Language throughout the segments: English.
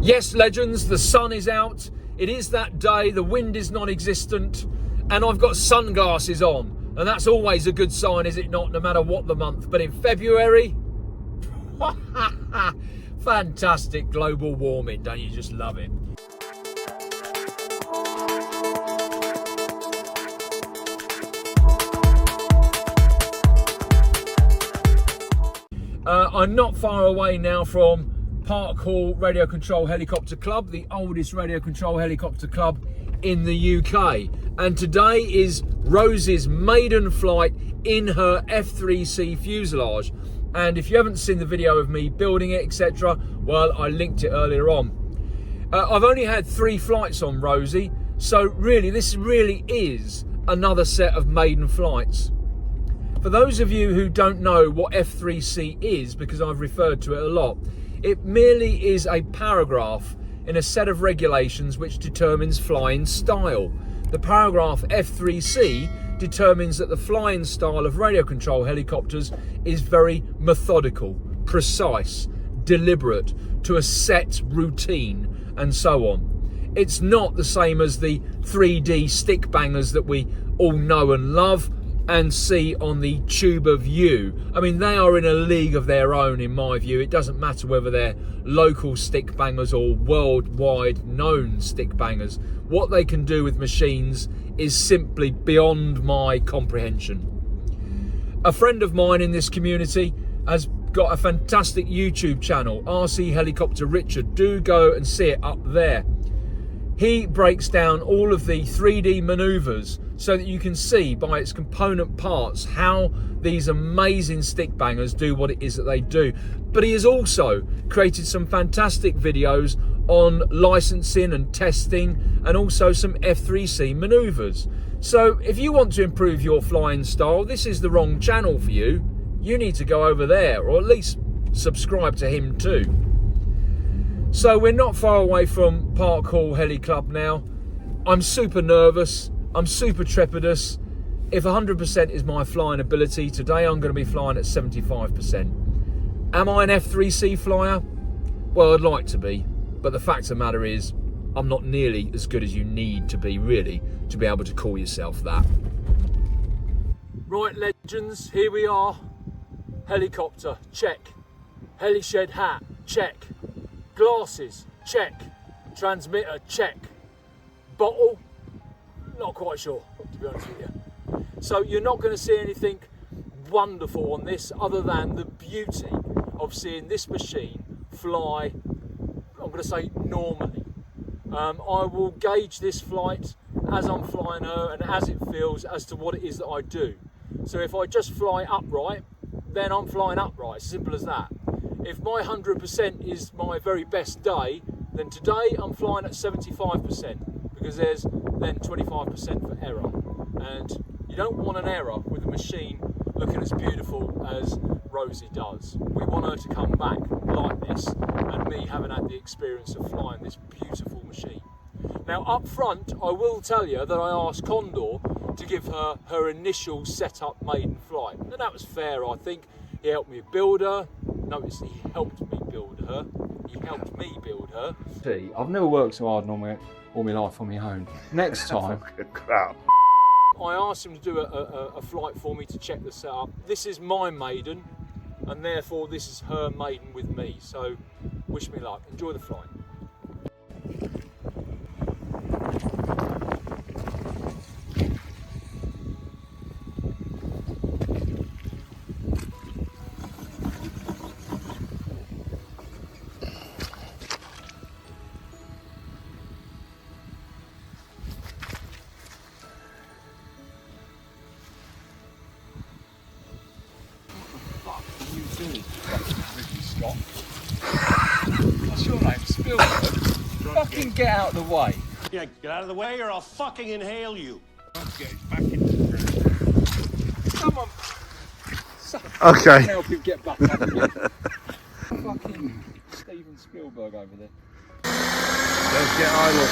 Yes, legends, the sun is out. It is that day, the wind is non-existent, and I've got sunglasses on. And that's always a good sign, is it not, no matter what the month. But in February, fantastic global warming, don't you just love it? I'm not far away now from Park Hall Radio Control Helicopter Club, the oldest radio control helicopter club in the UK. And today is Rosie's maiden flight in her F3C Fuselage. And if you haven't seen the video of me building it, etc., well, I linked it earlier on. I've only had 3 flights on Rosie, so really, this really is another set of maiden flights. For those of you who don't know what F3C is, because I've referred to it a lot, it merely is a paragraph in a set of regulations which determines flying style. The paragraph F3C determines that the flying style of radio control helicopters is very methodical, precise, deliberate, to a set routine, and so on. It's not the same as the 3D stick bangers that we all know and love and see on the Tuber View. I mean, they are in a league of their own, in my view. It doesn't matter whether they're local stick bangers or worldwide known stick bangers. What they can do with machines is simply beyond my comprehension. A friend of mine in this community has got a fantastic YouTube channel, RC Helicopter Richard. Do go and see it up there. He breaks down all of the 3D manoeuvres so that you can see by its component parts how these amazing stick bangers do what it is that they do. But he has also created some fantastic videos on licensing and testing, and also some F3C manoeuvres. So if you want to improve your flying style, this is the wrong channel for you. You need to go over there, or at least subscribe to him too. So we're not far away from Park Hall Heli Club now. I'm super nervous. I'm super trepidous. If 100% is my flying ability, today I'm going to be flying at 75%. Am I an F3C flyer? Well, I'd like to be, but the fact of the matter is, I'm not nearly as good as you need to be, really, to be able to call yourself that. Right, legends, here we are. Helicopter, check. Heli shed hat, check. Glasses, check. Transmitter, check. Bottle, not quite sure, to be honest with you. So you're not going to see anything wonderful on this other than the beauty of seeing this machine fly, I'm going to say normally. I will gauge this flight as I'm flying her and as it feels as to what it is that I do. So if I just fly upright, then I'm flying upright, as simple as that. If my 100% is my very best day, then today I'm flying at 75%, because there's then 25% for error. And you don't want an error with a machine looking as beautiful as Rosie does. We want her to come back like this, and me having had the experience of flying this beautiful machine. Now up front, I will tell you that I asked Condor to give her her initial setup maiden flight. And that was fair, I think. He helped me build her. Notice he helped me build her. He helped me build her. See, I've never worked so hard all my life on my own. Next time, I asked him to do a flight for me to check the setup. This is my maiden, and therefore this is her maiden with me. So wish me luck. Enjoy the flight. What's your name? Spielberg? Fucking get out of the way. Yeah, get out of the way or I'll fucking inhale you. Someone Okay. help him get back up again. Fucking Steven Spielberg over there. Let's get idle.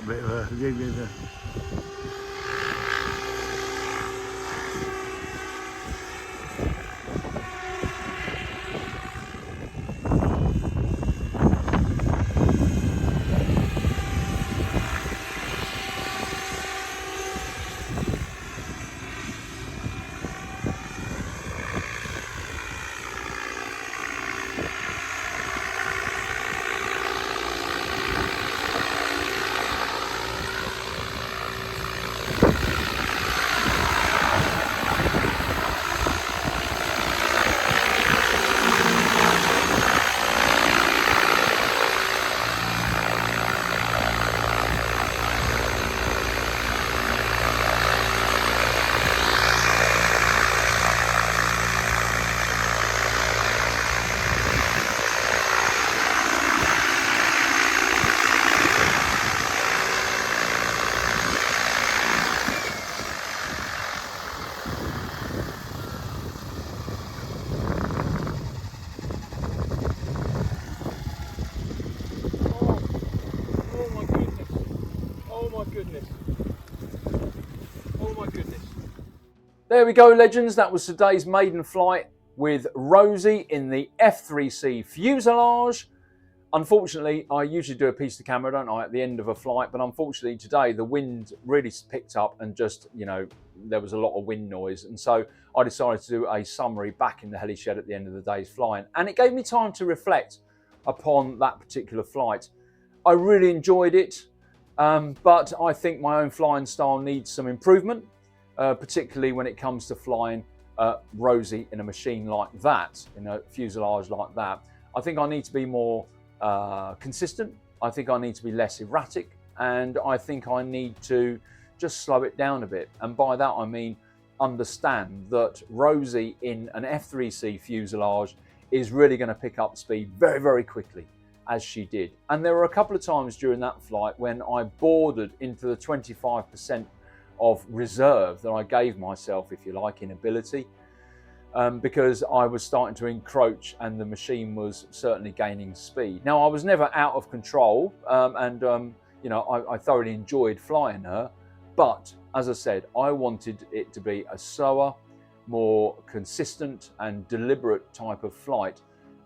bit of a... There we go, legends. That was today's maiden flight with Rosie in the F3C Fuselage. Unfortunately, I usually do a piece to camera, don't I, at the end of a flight, but unfortunately today the wind really picked up and just, you know, there was a lot of wind noise. And so I decided to do a summary back in the heli shed at the end of the day's flying. And it gave me time to reflect upon that particular flight. I really enjoyed it, but I think my own flying style needs some improvement. Particularly when it comes to flying Rosie in a machine like that, in a fuselage like that. I think I need to be more consistent. I think I need to be less erratic, and I think I need to just slow it down a bit. And by that I mean understand that Rosie in an F3C fuselage is really going to pick up speed very, very quickly, as she did. And there were a couple of times during that flight when I bordered into the 25% of reserve that I gave myself, if you like, in ability, because I was starting to encroach and the machine was certainly gaining speed. Now, I was never out of control, you know, I thoroughly enjoyed flying her, but as I said, I wanted it to be a slower, more consistent and deliberate type of flight.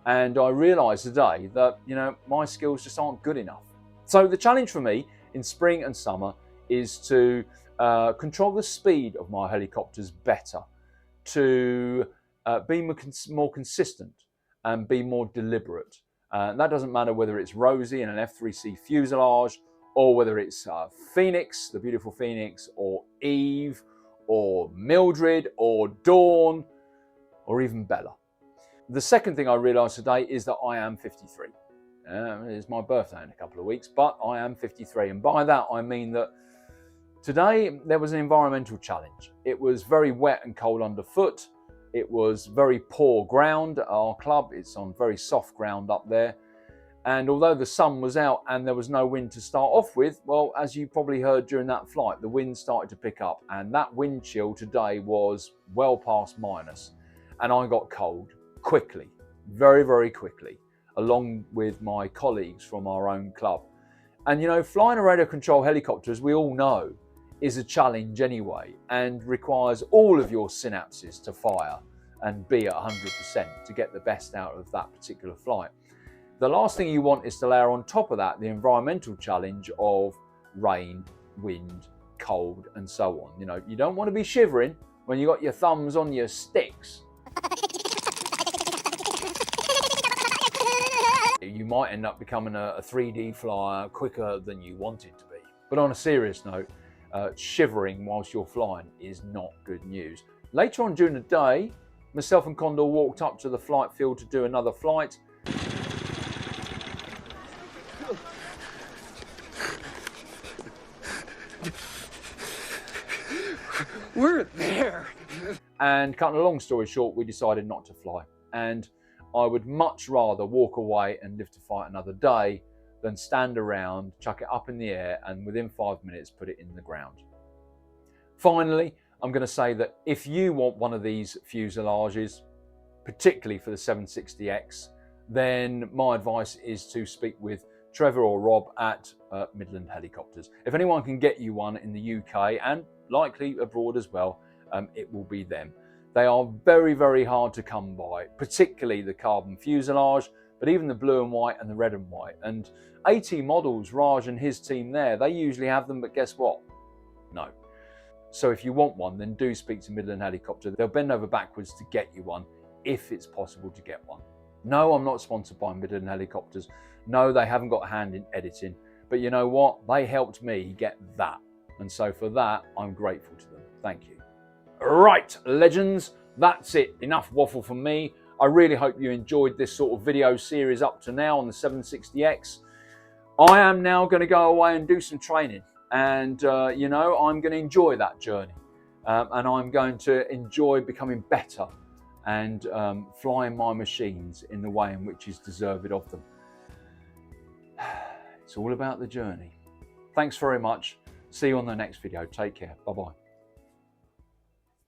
And I realised today that, you know, my skills just aren't good enough. So the challenge for me in spring and summer is to control the speed of my helicopters better, to be more consistent and be more deliberate. That doesn't matter whether it's Rosie in an F3C fuselage, or whether it's Phoenix, the beautiful Phoenix, or Eve, or Mildred, or Dawn, or even Bella. The second thing I realised today is that I am 53. It's my birthday in a couple of weeks, but I am 53. And by that I mean that today there was an environmental challenge. It was very wet and cold underfoot. It was very poor ground. Our club, it's on very soft ground up there. And although the sun was out and there was no wind to start off with, well, as you probably heard during that flight, the wind started to pick up, and that wind chill today was well past minus. And I got cold quickly, very, very quickly, along with my colleagues from our own club. And you know, flying a radio control helicopter, as we all know, is a challenge anyway, and requires all of your synapses to fire and be at 100% to get the best out of that particular flight. The last thing you want is to layer on top of that the environmental challenge of rain, wind, cold, and so on. You know, you don't want to be shivering when you got your thumbs on your sticks. You might end up becoming a 3D flyer quicker than you wanted to be. But on a serious note, shivering whilst you're flying is not good news. Later on during the day, myself and Condor walked up to the flight field to do another flight. We're there. And cutting a long story short, we decided not to fly. And I would much rather walk away and live to fight another day than stand around, chuck it up in the air, and within 5 minutes put it in the ground. Finally, I'm going to say that if you want one of these fuselages, particularly for the 760X, then my advice is to speak with Trevor or Rob at Midland Helicopters. If anyone can get you one in the UK and likely abroad as well, it will be them. They are very, very hard to come by, particularly the carbon fuselage, but even the blue and white and the red and white. And AT Models, Raj and his team there, they usually have them, but guess what? No. So if you want one, then do speak to Midland Helicopter. They'll bend over backwards to get you one, if it's possible to get one. No, I'm not sponsored by Midland Helicopters. No, they haven't got a hand in editing. But you know what? They helped me get that. And so for that, I'm grateful to them. Thank you. Right, legends, that's it. Enough waffle from me. I really hope you enjoyed this sort of video series up to now on the 760X. I am now going to go away and do some training. And, you know, I'm going to enjoy that journey. And I'm going to enjoy becoming better and flying my machines in the way in which is deserved of them. It's all about the journey. Thanks very much. See you on the next video. Take care. Bye-bye.